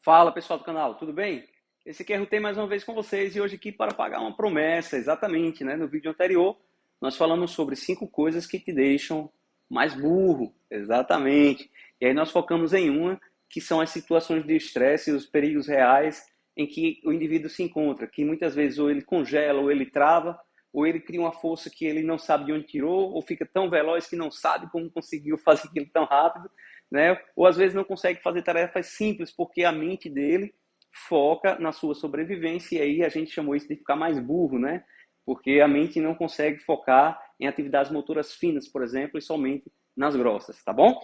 Fala pessoal do canal, tudo bem? Esse aqui é Rutei mais uma vez com vocês e hoje aqui para pagar uma promessa, exatamente, né? No vídeo anterior nós falamos sobre 5 coisas que te deixam mais burro, exatamente. E aí nós focamos em uma que são as situações de estresse e os perigos reais em que o indivíduo se encontra, que muitas vezes ou ele congela, ou ele trava, ou ele cria uma força que ele não sabe de onde tirou, ou fica tão veloz que não sabe como conseguiu fazer aquilo tão rápido, né? Ou às vezes não consegue fazer tarefas simples porque a mente dele foca na sua sobrevivência e aí a gente chamou isso de ficar mais burro, né? Porque a mente não consegue focar em atividades motoras finas, por exemplo, e somente nas grossas, tá bom?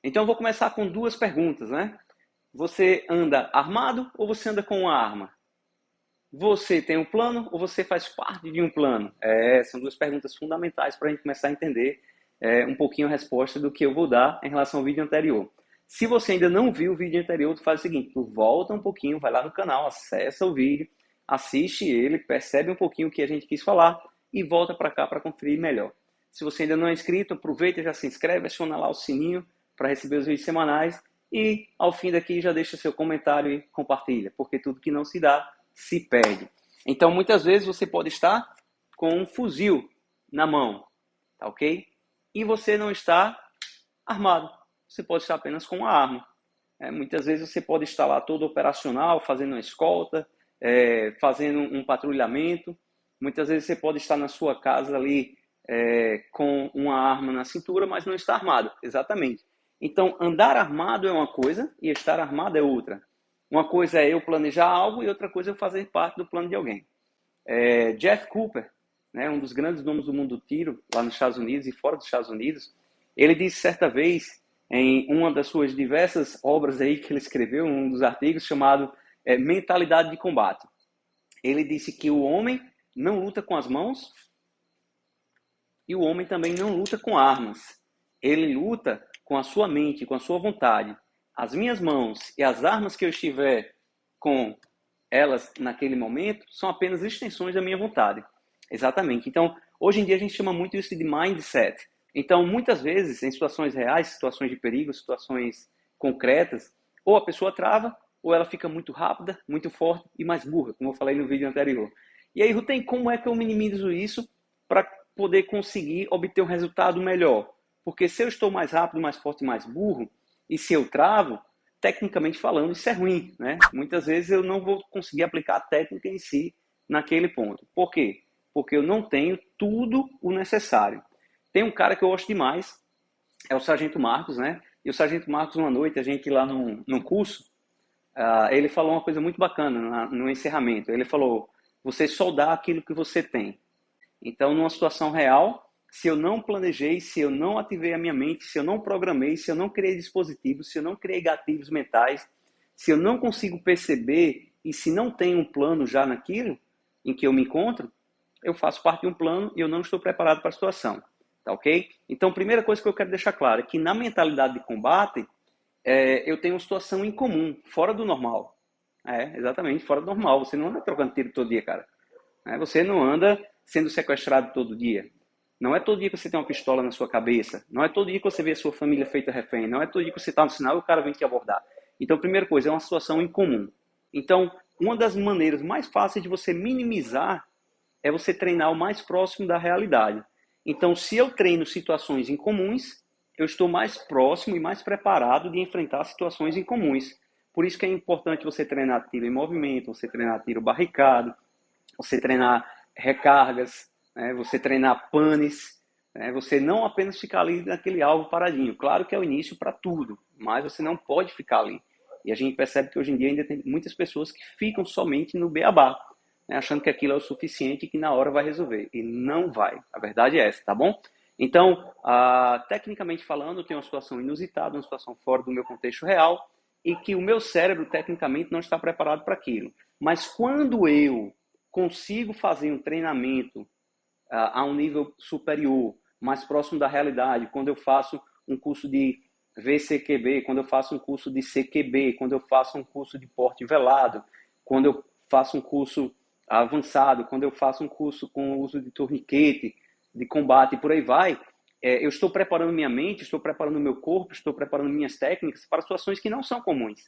Então eu vou começar com 2 perguntas, né? Você anda armado ou você anda com uma arma? Você tem um plano ou você faz parte de um plano? São 2 perguntas fundamentais para a gente começar a entender um pouquinho a resposta do que eu vou dar em relação ao vídeo anterior. Se você ainda não viu o vídeo anterior, tu faz o seguinte, tu volta um pouquinho, vai lá no canal, acessa o vídeo, assiste ele, percebe um pouquinho o que a gente quis falar e volta para cá para conferir melhor. Se você ainda não é inscrito, aproveita e já se inscreve, aciona lá o sininho para receber os vídeos semanais e ao fim daqui já deixa seu comentário e compartilha, porque tudo que não se dá se perde. Então, muitas vezes você pode estar com um fuzil na mão, tá ok? E você não está armado. Você pode estar apenas com uma arma. Muitas vezes você pode estar lá todo operacional, fazendo uma escolta, fazendo um patrulhamento. Muitas vezes você pode estar na sua casa ali com uma arma na cintura, mas não está armado. Exatamente. Então, andar armado é uma coisa e estar armado é outra. Uma coisa é eu planejar algo e outra coisa é eu fazer parte do plano de alguém. Jeff Cooper, né, um dos grandes nomes do mundo do tiro, lá nos Estados Unidos e fora dos Estados Unidos, ele disse certa vez, em uma das suas diversas obras aí que ele escreveu, um dos artigos chamado Mentalidade de Combate. Ele disse que o homem não luta com as mãos e o homem também não luta com armas. Ele luta com a sua mente, com a sua vontade. As minhas mãos e as armas que eu estiver com elas naquele momento são apenas extensões da minha vontade. Exatamente. Então, hoje em dia a gente chama muito isso de mindset. Então, muitas vezes, em situações reais, situações de perigo, situações concretas, ou a pessoa trava, ou ela fica muito rápida, muito forte e mais burra, como eu falei no vídeo anterior. E aí, Rutem, como é que eu minimizo isso para poder conseguir obter um resultado melhor? Porque se eu estou mais rápido, mais forte e mais burro, e se eu travo, tecnicamente falando, isso é ruim, né? Muitas vezes eu não vou conseguir aplicar a técnica em si naquele ponto. Por quê? Porque eu não tenho tudo o necessário. Tem um cara que eu gosto demais, é o Sargento Marcos, né? E o Sargento Marcos, uma noite, a gente lá num curso, ele falou uma coisa muito bacana no encerramento. Ele falou, você soldar aquilo que você tem. Então, numa situação real, se eu não planejei, se eu não ativei a minha mente, se eu não programei, se eu não criei dispositivos, se eu não criei gatilhos mentais, se eu não consigo perceber e se não tenho um plano já naquilo em que eu me encontro, eu faço parte de um plano e eu não estou preparado para a situação. Tá ok? Então, a primeira coisa que eu quero deixar claro é que na mentalidade de combate, eu tenho uma situação incomum, fora do normal. Exatamente, fora do normal. Você não anda trocando tiro todo dia, cara. Você não anda sendo sequestrado todo dia. Não é todo dia que você tem uma pistola na sua cabeça. Não é todo dia que você vê a sua família feita refém. Não é todo dia que você está no sinal e o cara vem te abordar. Então, a primeira coisa, é uma situação incomum. Então, uma das maneiras mais fáceis de você minimizar é você treinar o mais próximo da realidade. Então, se eu treino situações incomuns, eu estou mais próximo e mais preparado de enfrentar situações incomuns. Por isso que é importante você treinar tiro em movimento, você treinar tiro barricado, você treinar recargas, né? Você treinar panes, né? Você não apenas ficar ali naquele alvo paradinho. Claro que é o início para tudo, mas você não pode ficar ali. E a gente percebe que hoje em dia ainda tem muitas pessoas que ficam somente no beabá, né? Achando que aquilo é o suficiente e que na hora vai resolver. E não vai. A verdade é essa, tá bom? Então, tecnicamente falando, eu tenho uma situação inusitada, uma situação fora do meu contexto real, e que o meu cérebro, tecnicamente, não está preparado para aquilo. Mas quando eu consigo fazer um treinamento a um nível superior, mais próximo da realidade, quando eu faço um curso de VCQB, quando eu faço um curso de CQB, quando eu faço um curso de porte velado, quando eu faço um curso avançado, quando eu faço um curso com o uso de torniquete, de combate e por aí vai, eu estou preparando minha mente, estou preparando meu corpo, estou preparando minhas técnicas para situações que não são comuns.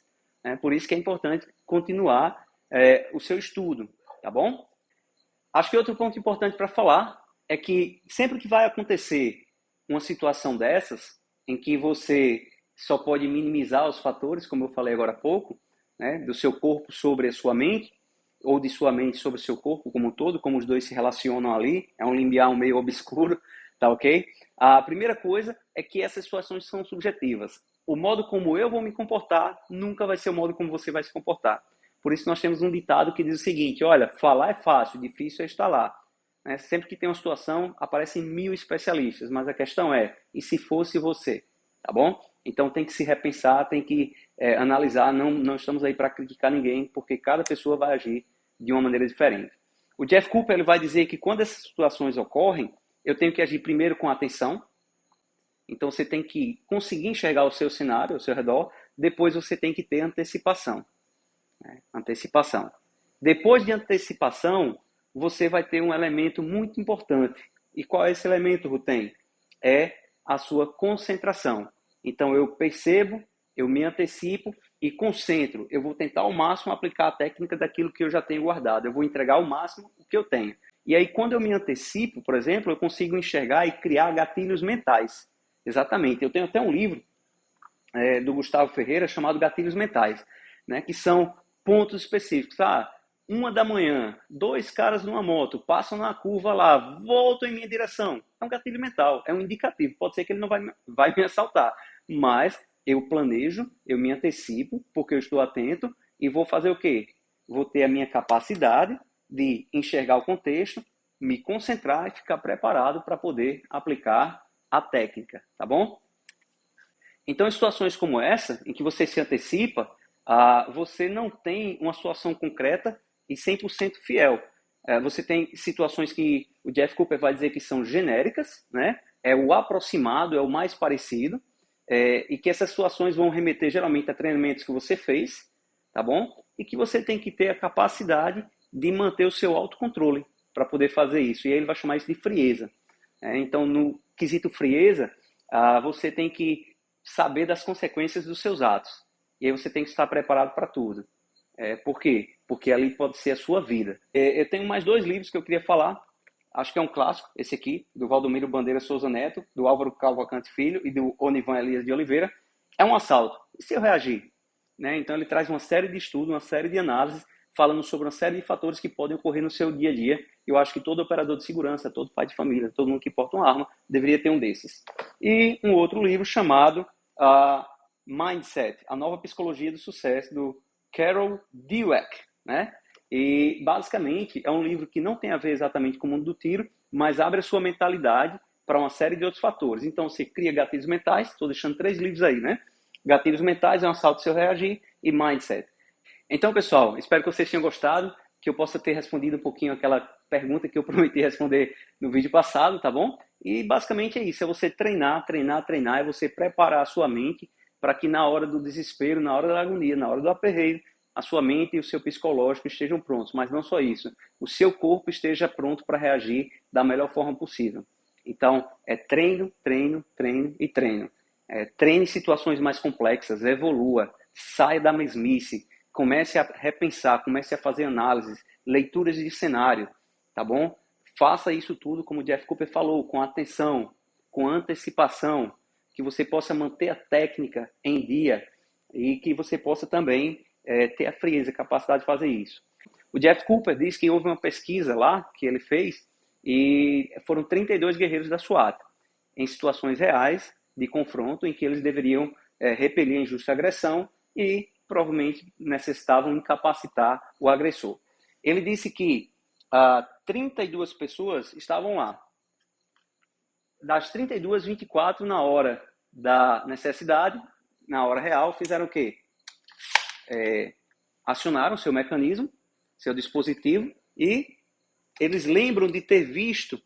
né? Por isso que é importante continuar o seu estudo, tá bom? Acho que outro ponto importante para falar é que sempre que vai acontecer uma situação dessas, em que você só pode minimizar os fatores, como eu falei agora há pouco, né, do seu corpo sobre a sua mente, ou de sua mente sobre o seu corpo como um todo, como os dois se relacionam ali, é um limiar meio obscuro, tá ok? A primeira coisa é que essas situações são subjetivas. O modo como eu vou me comportar nunca vai ser o modo como você vai se comportar. Por isso nós temos um ditado que diz o seguinte, olha, falar é fácil, difícil é estar lá. Né? Sempre que tem uma situação, aparecem 1000 especialistas, mas a questão é, e se fosse você? Tá bom? Então tem que se repensar, tem que analisar, não estamos aí para criticar ninguém, porque cada pessoa vai agir de uma maneira diferente. O Jeff Cooper ele vai dizer que quando essas situações ocorrem, eu tenho que agir primeiro com atenção, então você tem que conseguir enxergar o seu cenário, ao seu redor, depois você tem que ter antecipação. Né? Antecipação. Depois de antecipação, você vai ter um elemento muito importante. E qual é esse elemento, Rutem? É a sua concentração. Então eu percebo, eu me antecipo e concentro. Eu vou tentar ao máximo aplicar a técnica daquilo que eu já tenho guardado. Eu vou entregar ao máximo o que eu tenho. E aí quando eu me antecipo, por exemplo, eu consigo enxergar e criar gatilhos mentais. Exatamente. Eu tenho até um livro do Gustavo Ferreira chamado Gatilhos Mentais, né, que são pontos específicos. 1 da manhã, 2 caras numa moto, passam na curva lá, voltam em minha direção. É um gatilho mental, é um indicativo. Pode ser que ele não vai me assaltar, mas eu planejo, eu me antecipo, porque eu estou atento e vou fazer o quê? Vou ter a minha capacidade de enxergar o contexto, me concentrar e ficar preparado para poder aplicar a técnica, tá bom? Então, em situações como essa, em que você se antecipa, você não tem uma situação concreta e 100% fiel. Você tem situações que o Jeff Cooper vai dizer que são genéricas, né? É o aproximado, é o mais parecido, e que essas situações vão remeter geralmente a treinamentos que você fez, tá bom? E que você tem que ter a capacidade de manter o seu autocontrole para poder fazer isso. E aí ele vai chamar isso de frieza. Então, no quesito frieza, você tem que saber das consequências dos seus atos. E aí você tem que estar preparado para tudo. Por quê? Porque ali pode ser a sua vida. Eu tenho mais 2 livros que eu queria falar. Acho que é um clássico, esse aqui, do Valdomiro Bandeira Souza Neto, do Álvaro Cavalcante Filho e do Onivan Elias de Oliveira. É um assalto. E se eu reagir? Né? Então ele traz uma série de estudos, uma série de análises, falando sobre uma série de fatores que podem ocorrer no seu dia a dia. Eu acho que todo operador de segurança, todo pai de família, todo mundo que porta uma arma, deveria ter um desses. E um outro livro chamado Mindset, a nova psicologia do sucesso, do Carol Dweck, né? E basicamente é um livro que não tem a ver exatamente com o mundo do tiro, mas abre a sua mentalidade para uma série de outros fatores. Então você cria gatilhos mentais, estou deixando 3 livros aí, né? Gatilhos mentais é um assalto se eu reagir e Mindset. Então, pessoal, espero que vocês tenham gostado, que eu possa ter respondido um pouquinho aquela pergunta que eu prometi responder no vídeo passado, tá bom? E basicamente é isso, é você treinar, treinar, treinar, é você preparar a sua mente para que na hora do desespero, na hora da agonia, na hora do aperreio, a sua mente e o seu psicológico estejam prontos. Mas não só isso, o seu corpo esteja pronto para reagir da melhor forma possível. Então, é treino, treino, treino e treino. Treine situações mais complexas, evolua, saia da mesmice, comece a repensar, comece a fazer análises, leituras de cenário, tá bom? Faça isso tudo, como o Jeff Cooper falou, com atenção, com antecipação, que você possa manter a técnica em dia e que você possa também ter a frieza, a capacidade de fazer isso. O Jeff Cooper diz que houve uma pesquisa lá que ele fez e foram 32 guerreiros da SWAT em situações reais de confronto em que eles deveriam repelir a injusta agressão e provavelmente necessitavam incapacitar o agressor. Ele disse que 32 pessoas estavam lá. Das 32, 24 na hora da necessidade, na hora real, fizeram o quê? Acionaram seu mecanismo, seu dispositivo, e eles lembram de ter visto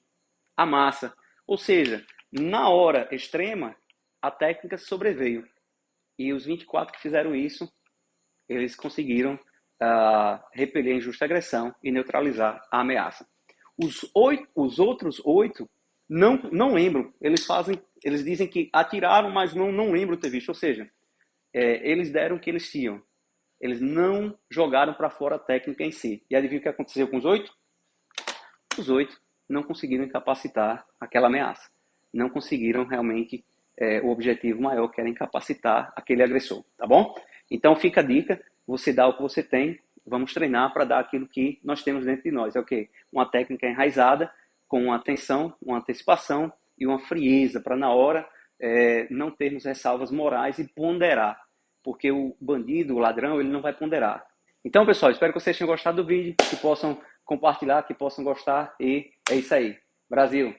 a massa. Ou seja, na hora extrema, a técnica sobreveio. E os 24 que fizeram isso, eles conseguiram repelir a injusta agressão e neutralizar a ameaça. Os outros 8 não lembram. Eles dizem que atiraram, mas não lembram ter visto. Ou seja, eles deram o que eles tinham. Eles não jogaram para fora a técnica em si. E adivinha o que aconteceu com os 8? Os 8 não conseguiram incapacitar aquela ameaça. Não conseguiram realmente o objetivo maior, que era incapacitar aquele agressor, tá bom? Então fica a dica, você dá o que você tem, vamos treinar para dar aquilo que nós temos dentro de nós. É o quê? Uma técnica enraizada, com uma atenção, uma antecipação e uma frieza, para na hora não termos ressalvas morais e ponderar. Porque o bandido, o ladrão, ele não vai ponderar. Então, pessoal, espero que vocês tenham gostado do vídeo, que possam compartilhar, que possam gostar. E é isso aí. Brasil!